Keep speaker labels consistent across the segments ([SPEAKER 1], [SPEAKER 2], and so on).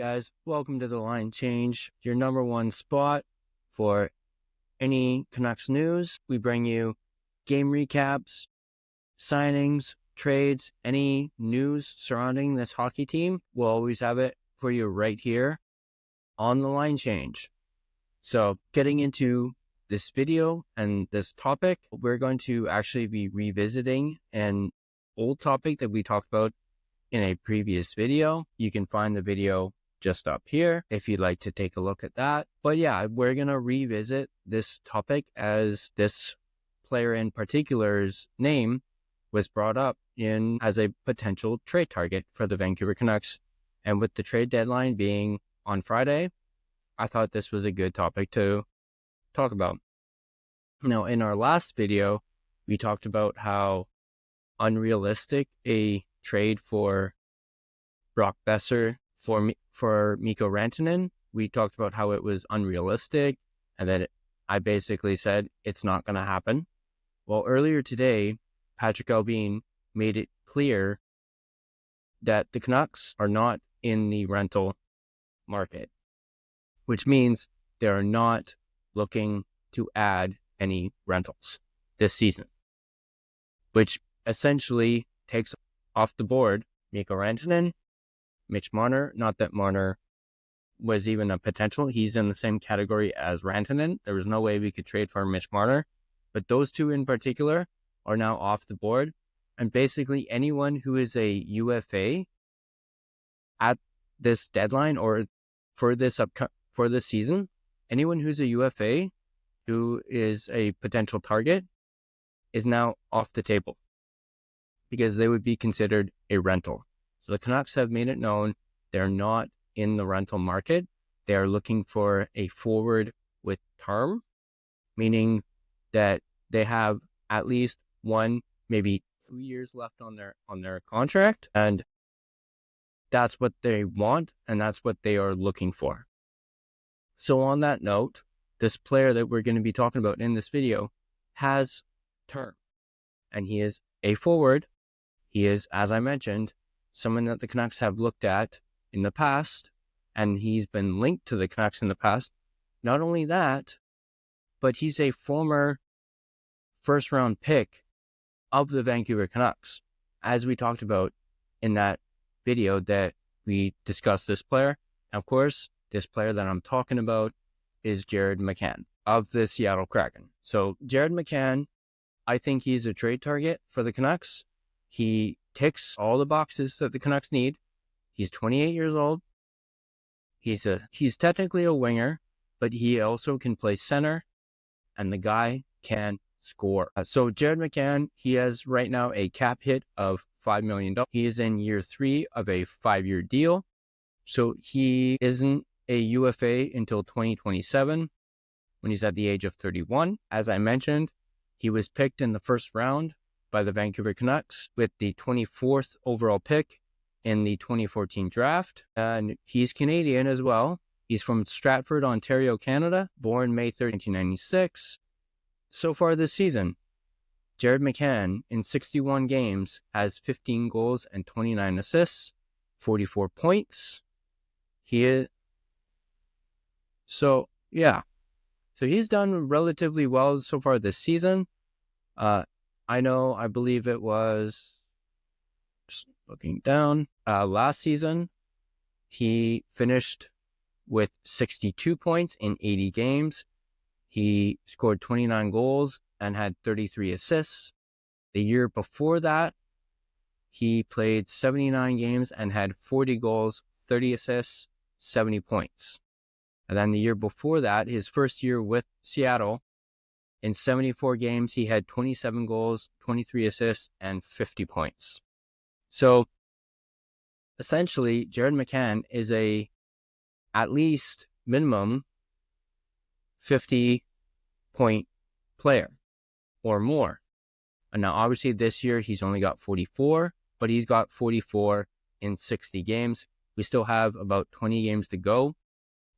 [SPEAKER 1] guys, welcome to the Line Change, your number one spot for any Canucks news. We bring you game recaps, signings, trades, any news surrounding this hockey team. We'll always have it for you right here on the Line Change. So getting into this video and this topic, we're going to actually be revisiting an old topic that we talked about in a previous video. You can find the video just up here if you'd like to take a look at that. But yeah, we're going to revisit this topic as this player in particular's name was brought up in as a potential trade target for the Vancouver Canucks. And with the trade deadline being on Friday, I thought this was a good topic to talk about. Now, in our last video, we talked about how unrealistic a trade for Brock Boeser for Mikko Rantanen. We talked about how it was unrealistic and that I basically said it's not going to happen. Well, earlier today, Patrick Allvin made it clear that the Canucks are not in the rental market, which means they are not looking to add any rentals this season, which essentially takes off the board Mikko Rantanen, Mitch Marner. Not that Marner was even a potential. He's in the same category as Rantanen. There was no way we could trade for Mitch Marner. But those two in particular are now off the board. And basically anyone who is a UFA at this deadline or for this season, anyone who's a UFA who is a potential target is now off the table, because they would be considered a rental. So the Canucks have made it known they're not in the rental market. They are looking for a forward with term, meaning that they have at least 1, maybe 2 years left on their contract, and that's what they want, and that's what they are looking for. So on that note, this player that we're going to be talking about in this video has term, and he is a forward. He is, as I mentioned, someone that the Canucks have looked at in the past, and he's been linked to the Canucks in the past. Not only that, but he's a former first-round pick of the Vancouver Canucks, as we talked about in that video that we discussed this player. And of course, this player that I'm talking about is Jared McCann of the Seattle Kraken. So Jared McCann, I think he's a trade target for the Canucks. He ticks all the boxes that the Canucks need. He's 28 years old. He's technically a winger, but he also can play center, and the guy can score. So Jared McCann, he has right now a cap hit of $5 million. He is in year 3 of a 5-year deal. So he isn't a UFA until 2027 when he's at the age of 31. As I mentioned, he was picked in the first round by the Vancouver Canucks with the 24th overall pick in the 2014 draft. And he's Canadian as well. He's from Stratford, Ontario, Canada, born May 3rd, 1996. So far this season, Jared McCann in 61 games has 15 goals and 29 assists, 44 points. So he's done relatively well so far this season. I believe it was, just looking down, last season, he finished with 62 points in 80 games. He scored 29 goals and had 33 assists. The year before that, he played 79 games and had 40 goals, 30 assists, 70 points. And then the year before that, his first year with Seattle, in 74 games, he had 27 goals, 23 assists, and 50 points. So essentially, Jared McCann is a at least minimum 50-point player or more. And now obviously this year he's only got 44, but he's got 44 in 60 games. We still have about 20 games to go.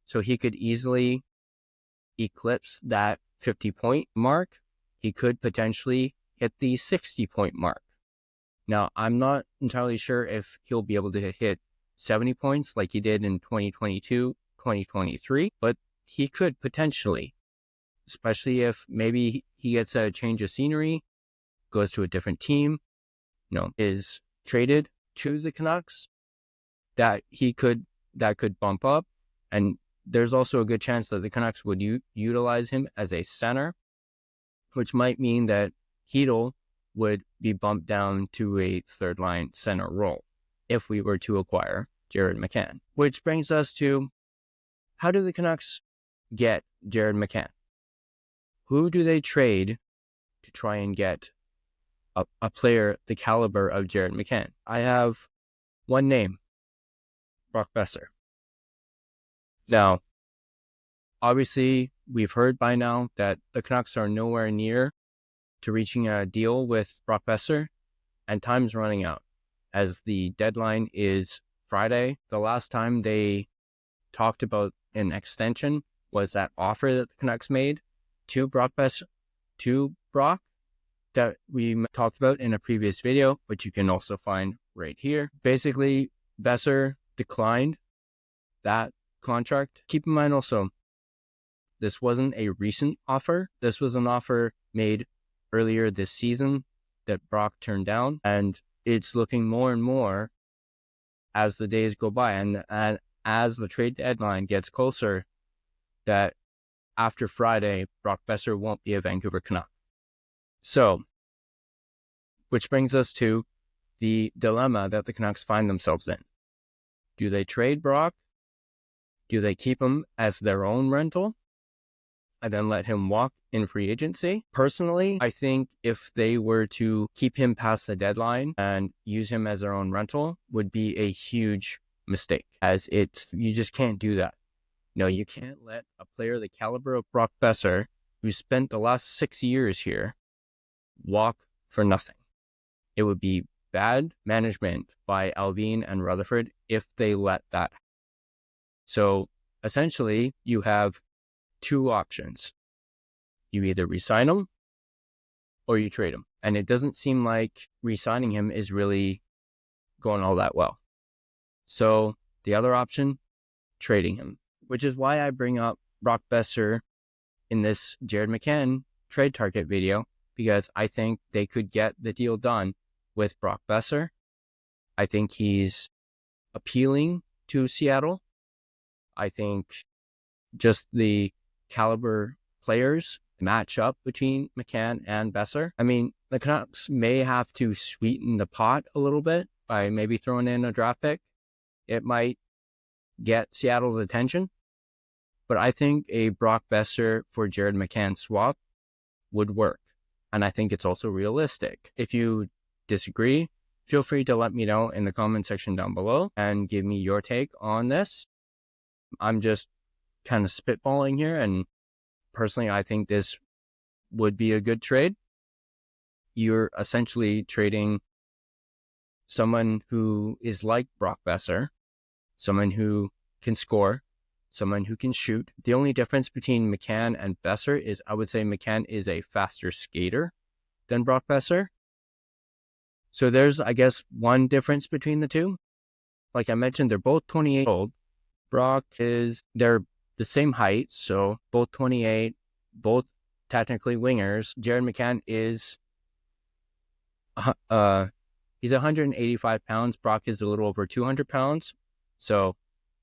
[SPEAKER 1] So he could easily eclipse that 50-point mark. He could potentially hit the 60-point mark. Now, I'm not entirely sure if he'll be able to hit 70 points like he did in 2022, 2023, but he could potentially, especially if maybe he gets a change of scenery, goes to a different team, is traded to the Canucks, that could bump up. And there's also a good chance that the Canucks would utilize him as a center, which might mean that Hedl would be bumped down to a third line center role if we were to acquire Jared McCann. Which brings us to, how do the Canucks get Jared McCann? Who do they trade to try and get a player the caliber of Jared McCann? I have one name, Brock Boeser. Now, obviously, we've heard by now that the Canucks are nowhere near to reaching a deal with Brock Boeser, and time's running out as the deadline is Friday. The last time they talked about an extension was that offer that the Canucks made to Brock that we talked about in a previous video, which you can also find right here. Basically, Boeser declined that contract. Keep in mind also, this wasn't a recent offer. This was an offer made earlier this season that Brock turned down, and it's looking more and more as the days go by and as the trade deadline gets closer that after Friday, Brock Boeser won't be a Vancouver Canuck. So, which brings us to the dilemma that the Canucks find themselves in. Do they trade Brock? Do they keep him as their own rental and then let him walk in free agency? Personally, I think if they were to keep him past the deadline and use him as their own rental would be a huge mistake, as you just can't do that. No, you can't let a player the caliber of Brock Boeser, who spent the last 6 years here, walk for nothing. It would be bad management by Alvin and Rutherford if they let that happen. So essentially, you have two options. You either re-sign him or you trade him. And it doesn't seem like re-signing him is really going all that well. So the other option, trading him, which is why I bring up Brock Boeser in this Jared McCann trade target video, because I think they could get the deal done with Brock Boeser. I think he's appealing to Seattle. I think just the caliber players match up between McCann and Boeser. I mean, the Canucks may have to sweeten the pot a little bit by maybe throwing in a draft pick. It might get Seattle's attention. But I think a Brock Boeser for Jared McCann swap would work. And I think it's also realistic. If you disagree, feel free to let me know in the comment section down below and give me your take on this. I'm just kind of spitballing here, and personally, I think this would be a good trade. You're essentially trading someone who is like Brock Boeser, someone who can score, someone who can shoot. The only difference between McCann and Boeser is I would say McCann is a faster skater than Brock Boeser. So there's, I guess, one difference between the two. Like I mentioned, they're both 28 old. They're the same height, so both 28, both technically wingers. Jared McCann is, he's 185 pounds. Brock is a little over 200 pounds. So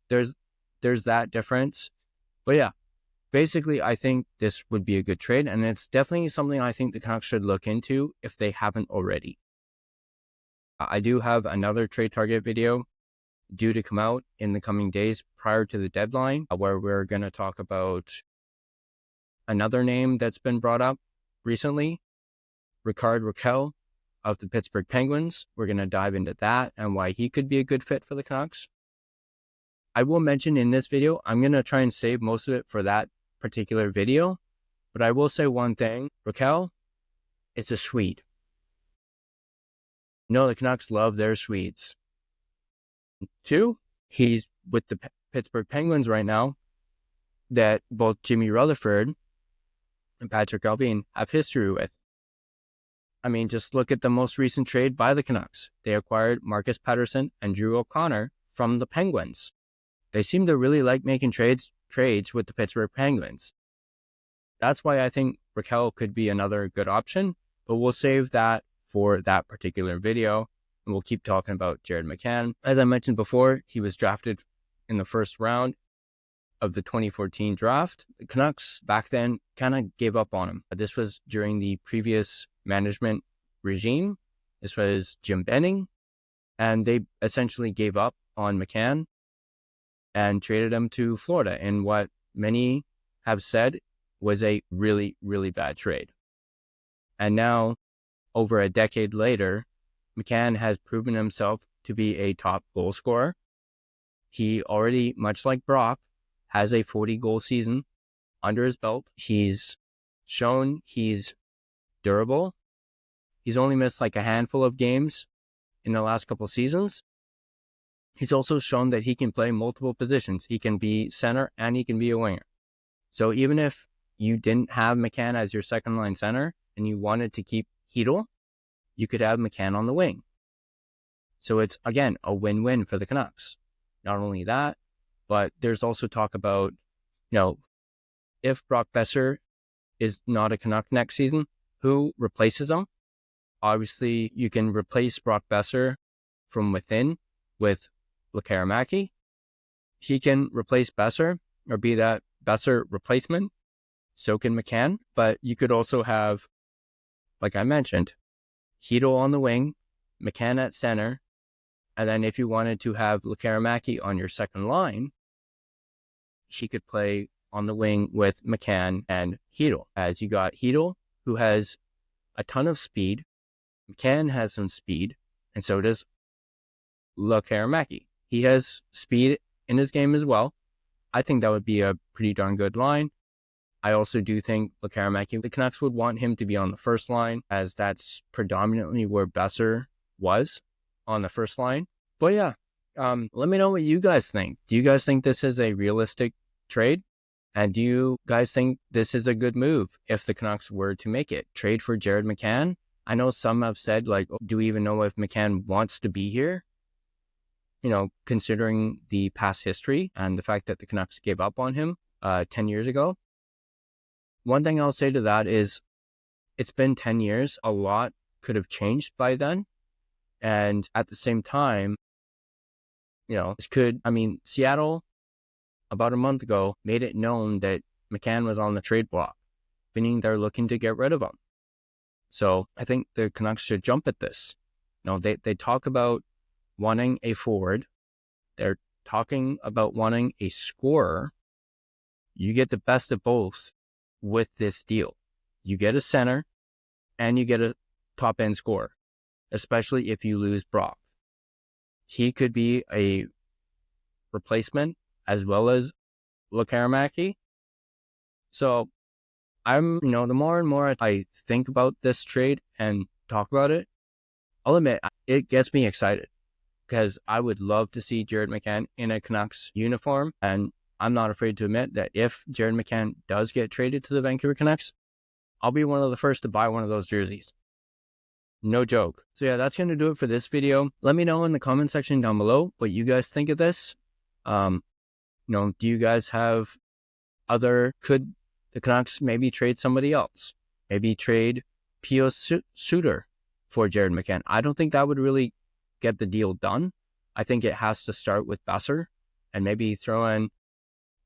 [SPEAKER 1] there's that difference. But yeah, basically, I think this would be a good trade, and it's definitely something I think the Canucks should look into if they haven't already. I do have another trade target video due to come out in the coming days prior to the deadline, where we're going to talk about another name that's been brought up recently, Rickard Rakell of the Pittsburgh Penguins. We're going to dive into that and why he could be a good fit for the Canucks. I will mention in this video, I'm going to try and save most of it for that particular video, but I will say one thing. Rakell is a Swede. You know, the Canucks love their Swedes. 2, he's with the Pittsburgh Penguins right now, that both Jimmy Rutherford and Patrick Alvin have history with. I mean, just look at the most recent trade by the Canucks. They acquired Marcus Pettersson and Drew O'Connor from the Penguins. They seem to really like making trades with the Pittsburgh Penguins. That's why I think Raquel could be another good option, but we'll save that for that particular video, and we'll keep talking about Jared McCann. As I mentioned before, he was drafted in the first round of the 2014 draft. The Canucks back then kind of gave up on him. This was during the previous management regime. This was Jim Benning, and they essentially gave up on McCann and traded him to Florida in what many have said was a really, really bad trade. And now, over a decade later, McCann has proven himself to be a top goal scorer. He already, much like Brock, has a 40-goal season under his belt. He's shown he's durable. He's only missed like a handful of games in the last couple seasons. He's also shown that he can play multiple positions. He can be center and he can be a winger. So even if you didn't have McCann as your second line center and you wanted to keep Hedl, you could have McCann on the wing. So it's, again, a win-win for the Canucks. Not only that, but there's also talk about, if Brock Boeser is not a Canuck next season, who replaces him? Obviously, you can replace Brock Boeser from within with Lekkerimaki. He can replace Boeser or be that Boeser replacement. So can McCann. But you could also have, like I mentioned, Hedl on the wing, McCann at center, and then if you wanted to have Lekkerimaki on your second line, she could play on the wing with McCann and Hedl. As you got Hedl, who has a ton of speed, McCann has some speed, and so does Lekkerimaki. He has speed in his game as well. I think that would be a pretty darn good line. I also do think Lekkerimaki, the Canucks would want him to be on the first line, as that's predominantly where Boeser was, on the first line. But yeah, let me know what you guys think. Do you guys think this is a realistic trade? And do you guys think this is a good move if the Canucks were to make it? Trade for Jared McCann? I know some have said, do we even know if McCann wants to be here? Considering the past history and the fact that the Canucks gave up on him 10 years ago. One thing I'll say to that is it's been 10 years. A lot could have changed by then. And at the same time, Seattle, about a month ago, made it known that McCann was on the trade block, meaning they're looking to get rid of him. So I think the Canucks should jump at this. They talk about wanting a forward. They're talking about wanting a scorer. You get the best of both with this deal. You get a center and you get a top-end scorer, especially if you lose Brock. He could be a replacement as well as Lekkerimaki. So the more and more I think about this trade and talk about it, I'll admit it gets me excited because I would love to see Jared McCann in a Canucks uniform. And I'm not afraid to admit that if Jared McCann does get traded to the Vancouver Canucks, I'll be one of the first to buy one of those jerseys. No joke. So yeah, that's going to do it for this video. Let me know in the comment section down below what you guys think of this. Do you guys have could the Canucks maybe trade somebody else? Maybe trade P.O. Suter for Jared McCann. I don't think that would really get the deal done. I think it has to start with Boeser and maybe throw in,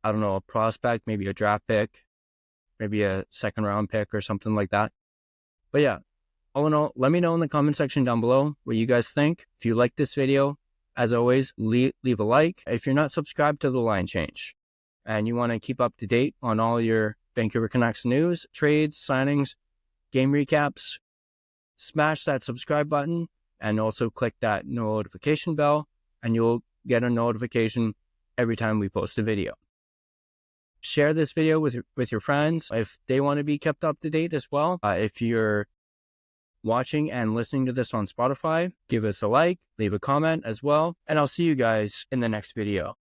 [SPEAKER 1] a prospect, maybe a draft pick, maybe a second round pick or something like that. But yeah, all in all, let me know in the comment section down below what you guys think. If you like this video, as always, leave a like. If you're not subscribed to The Line Change and you want to keep up to date on all your Vancouver Canucks news, trades, signings, game recaps, smash that subscribe button and also click that notification bell and you'll get a notification every time we post a video. Share this video with your friends if they want to be kept up to date as well. If you're watching and listening to this on Spotify, give us a like, leave a comment as well, and I'll see you guys in the next video.